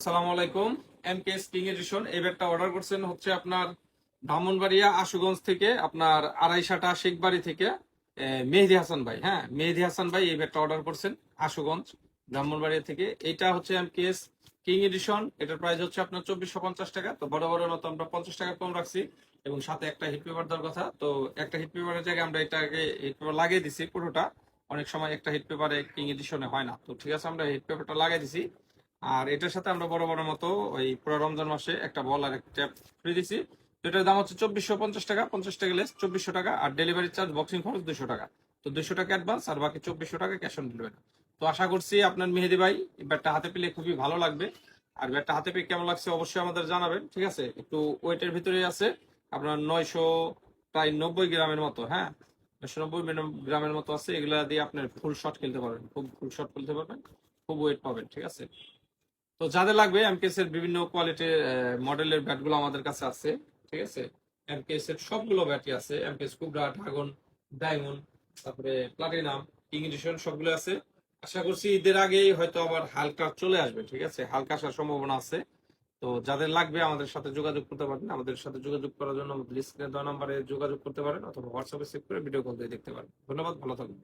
আসসালামু আলাইকুম। MKS king addition এই ব্যাগটা অর্ডার করছেন হচ্ছে আপনার ব্রাহ্মণবাড়িয়া আশুগঞ্জ থেকে, আপনার আড়াইশাটা শেখবাড়ি থেকে মেহেদি হাসান ভাই। হ্যাঁ, মেহেদি হাসান ভাই এই ব্যাগটা অর্ডার করছেন আশুগঞ্জ ব্রাহ্মণবাড়িয়া থেকে। এটা হচ্ছে এমকেএস কিং এডিশন। এটার প্রাইস হচ্ছে আপনার 2450 টাকা। তো বড় বড় মতো আমরা 50 টাকা কম রাখছি, এবং সাথে একটা হিট পেপার দেওয়ার কথা। তো একটা হিট পেপারের জায়গায় আমরা এটাকে হিট পেপার লাগিয়ে দিছি পুরোটা। অনেক সময় একটা হিট পেপারে কিং এডিশনে হয় না, তো ঠিক আছে আমরা হিট পেপারটা লাগিয়ে দিছি। আর এটার সাথে আমরা বড় বড় মতো ওই পুরো রমজান মাসে একটা বল আর একটা ট্যাপ ফ্রি দিছি। তো এটার দাম হচ্ছে 2450 টাকা, 50 টাকা লেস 2400 টাকা, আর ডেলিভারি চার্জ বক্সিং খরচ 200 টাকা। তো 200 টাকা অ্যাডভান্স আর বাকি 2400 টাকা ক্যাশ অন ডেলিভারি। তো আশা করছি আপনার মেহেদি ভাই এই ব্যাটটা হাতে পেলে খুবই ভালো লাগবে। আর ব্যাটটা হাতে পেয়ে কেমন লাগছে অবশ্যই আমাদের জানাবেন, ঠিক আছে? একটু ওয়েটের ভিতরে আছে, আপনার 990 গ্রামের মতো। হ্যাঁ, 990 গ্রামের মতো আছে। এগুলা দিয়ে আপনার ফুল শট খেলতে পারবেন, খুব ফুল শট খেলতে পারবেন, খুব ওয়েট পাবেন, ঠিক আছে? তো যাদের লাগবে এমকেএস এর বিভিন্ন কোয়ালিটির মডেলের ব্যাট গুলো আমাদের কাছে আছে, ঠিক আছে? এমকেএস এর সবগুলো ব্যাটই আছে, এমকেএস কুবরা, ড্রাগন, ডায়মন্ড, তারপরে প্লাটিনাম, কিং এডিশন সবগুলো আছে। আশা করছি ঈদের আগেই হয়তো আবার হালকা চলে আসবে, ঠিক আছে? হালকা আসার সম্ভাবনা আছে। তো যাদের লাগবে আমাদের সাথে যোগাযোগ করতে পারবেন। আমাদের সাথে যোগাযোগ করার জন্য আমাদের স্ক্রিনে দেওয়া নাম্বারে যোগাযোগ করতে পারেন, অথবা হোয়াটসঅ্যাপে সেভ করে ভিডিও কল দিয়ে দেখতে পারেন। ধন্যবাদ, ভালো থাকবেন।